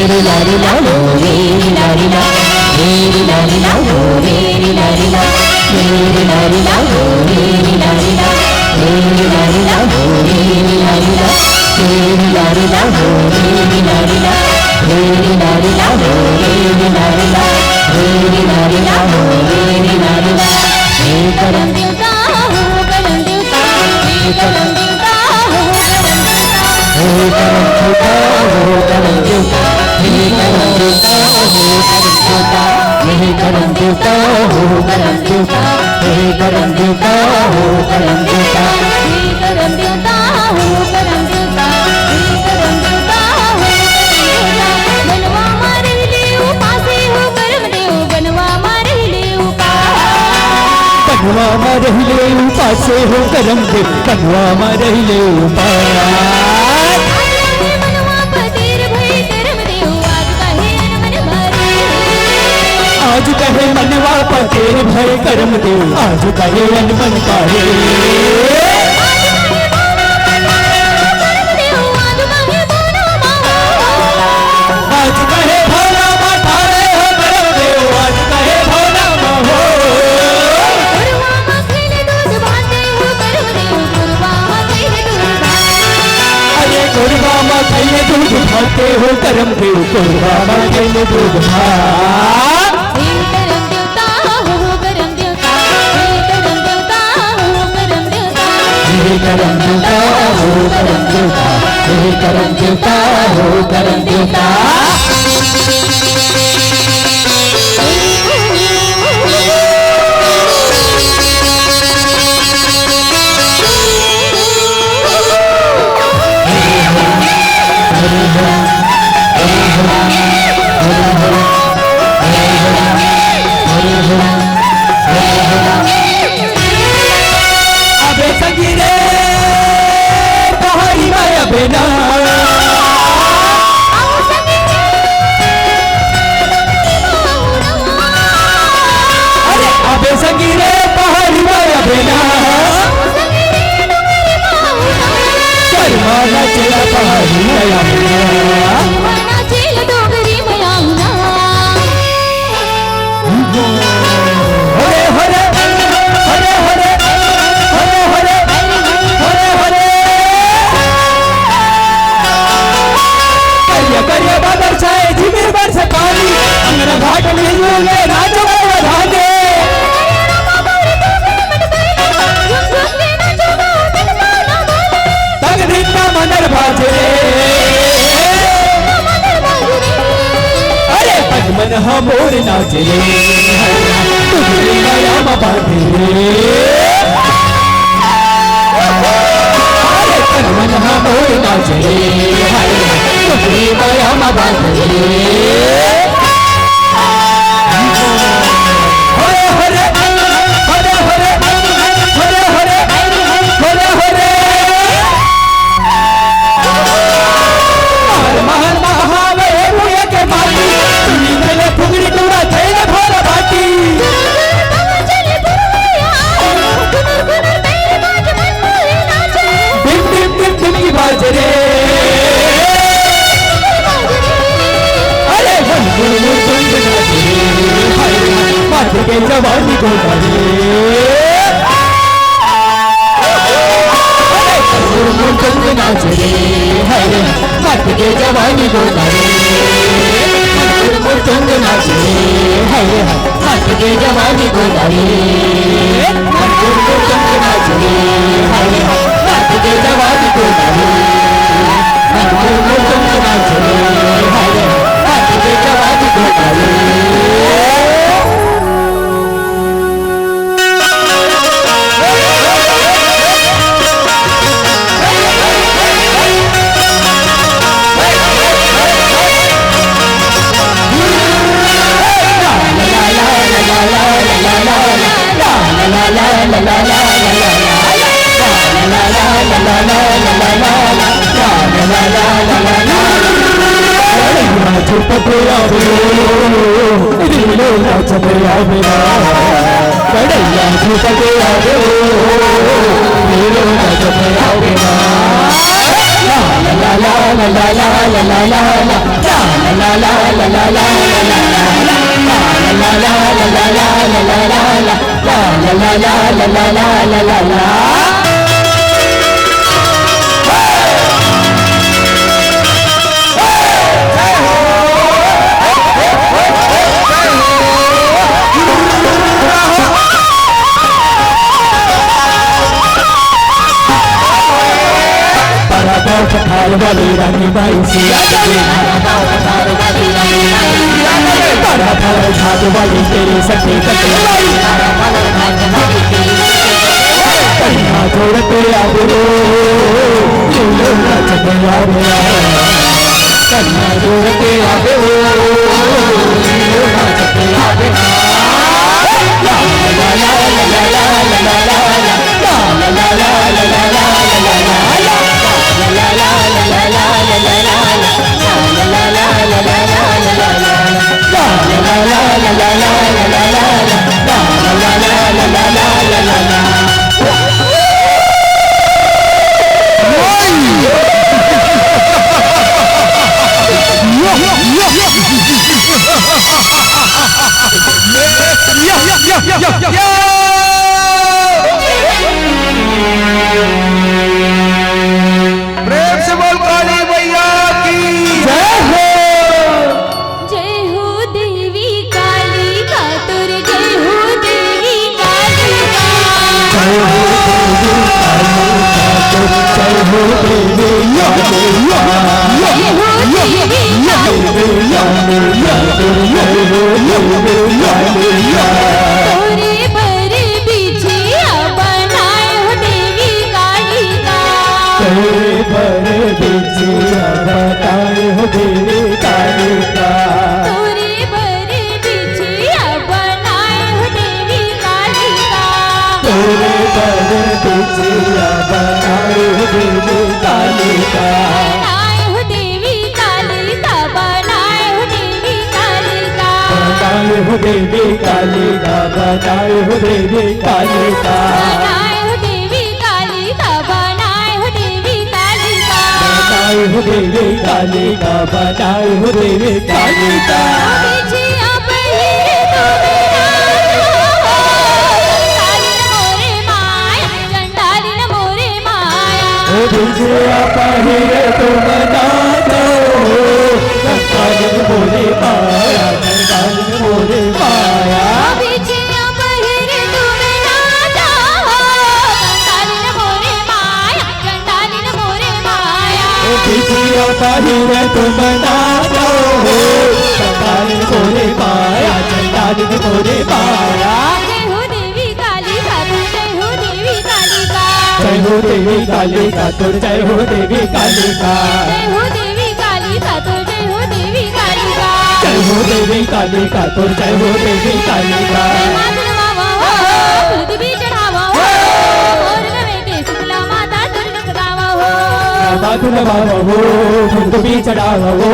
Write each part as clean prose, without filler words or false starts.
लारी ला लो रे लारी ला, रे लारी ला लो रे लारी ला, रे लारी ला लो रे लारी ला, रे लारी ला लो रे लारी ला, रे लारी ला लो रे लारी ला, रे लारी ला लो रे लारी ला, रे लारी ला लो रे लारी ला। हे करम देवता हो करम देवता, हे करम देवता हो करम देवता, हे करम देवता हो करम देवता, हे करम देवता हो करम देवता, हे करम देवता हो करम देवता, हे करम देवता हो करम देवता, हे करम देवता हो करम देवता, हे करम देवता हो करम देवता। बनवा मारे ले उपासे हो करम देव, बनवा मारे ले उपास, बनवा मारे ले उपासे हो करम देव, बनवा मारे ले उपास। आज कहे मनवा पतेर भय करम देव, आज कहे अनमन पारे, आज कहे भोला माठारे हो करम देव, आज कहे भोला महो। अरे गुरबा माँ खैले दूध भाते हो करम देव, गुरबा माँ खैले दूध भात। हे करम देवता हो करम देवता, हे करम देवता हो करम देवता। अबे संगीरे पहाड़ी माया बेना, अरे अबे संगीरे पहाड़ी माया बेना, करमाना चला पहाड़ी माया बेना, हरे हरे हरे हरे हरे हरे हरे हरे। करिया करिया बादल छाए झिमिर बरसे पानी, अंगना घाट में झूले नाचो बधाने, तग दिन मनर बाजे, अरे पद्मन हमोर नाचे, तुझे नया बांधे, अरे पद्मन हमोर नाचे, तुझे नया बांधे। हरे हरे हरे हरे हरे हरे हरे हरे। महल महावेर के माटी, तुझे फुगड़ी टूरा थे भोर बाटी, डिम डिम डिम डिम की बाज रे, अरे मन गुण गुण तुंग नाचे, माथ के जवानी को डाले, अरे गुण गुण तुंग नाचे, माथ के जवानी को डाले, गुण गुण तुंग नाचे, माथ के जवानी को डाले, गुण गुण तुंग नाचे, माथ के जवानी को डाले, गुण गुण तुंग नाचे, माथ के जवानी को डाले। पठार वाली रानी बाई सिया बड़ा भाव भाग वाली तेरे सके कन्या छोड़ तेरे आबरू कन्या छोड़ तेरे आबरू प्रेम से बोल काली मैया की जय हो। जय हो देवी काली का तुर जय हो देवी काली का जय हो देवी काली तोरे पर बिछिया बनाए हो देवी काली का तोरे पर बिछिया बनाए हो देवी काली का तोरे पर बिछिया बनाए हो देवी काली का तोरे पर बिछिया बनाए हो देवी काली का बनाए हो देवी काली का बनाए हो देवी काली का बनाए हो देवी काली का बनाए हो देवी काली का बनाए हो देवी काली का बनाए हो देवी काली का बनाए हो देवी काली का बनाए हो देवी काली का बिछिया पहिरे तो मेरा चंडालिन मोरे माया चंडालिन मोरे माया ओ बिछिया पहिरे तुम नाचो चंडालिन मोरे माया चंडालिन मोरे माया बिछिया पहिरे तो मेरा चंडालिन मोरे माया चंडालिन मोरे माया ओ बिछिया पहिरे तुम नाचो चंडालिन मोरे माया चंडालिन मोरे माया जय हो देवी काली का जय हो देवी काली का जय हो देवी काली का तुर जय हो देवी काली का जय हो देवी काली का तो जय हो देवी काली का जय हो देवी काली का तुर जय हो देवी काली का माथन मावा हो दूध भी चढ़ावा हो और गवे के शीतला माता तुर गावा हो माथुन बाबा हो दूध भी चढ़ावा हो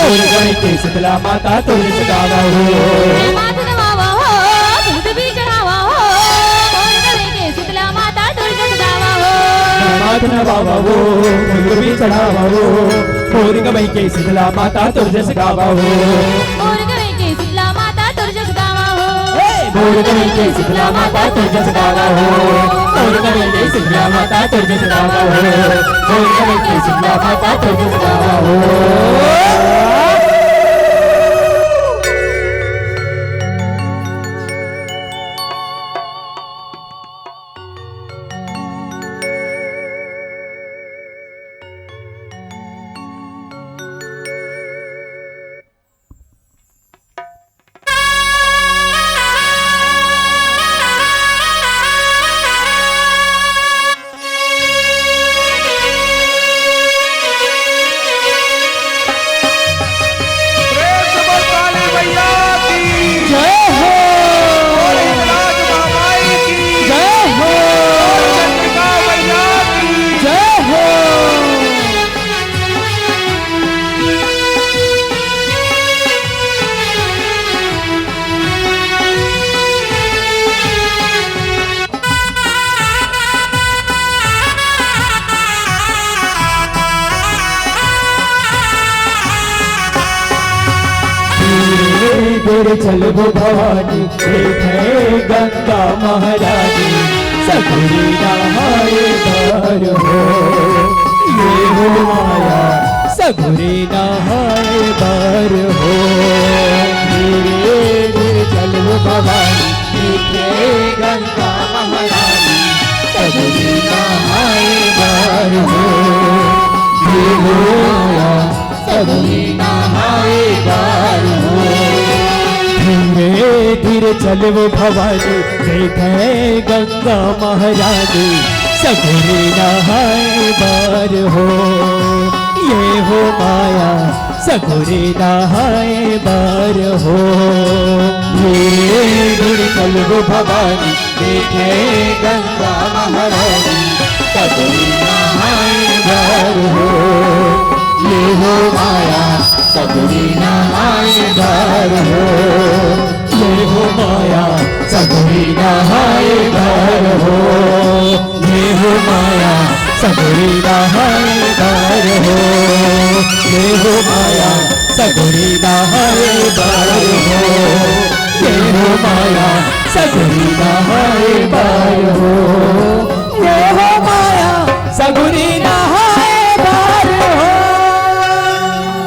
और गए के शीतला माता तुर गावा हो माथन मावा हो दूध भी चढ़ावा हो और गवे के शीतला माता तुर गावा हो माथुन बाबा हो दूध भी चढ़ावा हो और गए के शीतला माता तुर गावा हो और गवे के शीतला माता तुर गावा हो और गए के शीतला माता तुर गावा हो और गए के शीतला माता तुर गावा हो और गए के शीतला माता तुर गावा हो दूर चलो भवानी देखे गंगा महारानी सगुरी नहाए बार हो ये हो माया सगुरी नहाए बार हो धीरे धीरे चलो भवानी देखे गंगा महारानी सगुरी नहाए बार हो ये हो माया सगुरी नहाए बार हो धीरे धीरे चलो भवानी देखे गंगा महारानी सगुरी नहाए बार हो ये हो माया सगुरी नहाए बार हो धीरे धीरे चलो भवानी देखे गंगा महारानी सगुरी नहाए बार हो ये हो माया सगुरी नहाए बार हो ये हो माया सगुरी नहाए बार हो ये हो माया सगुरी नहाए बार हो ये हो माया सगुरी नहाए बार हो ये हो माया सगुरी नहाए बार हो ये हो माया सगुरी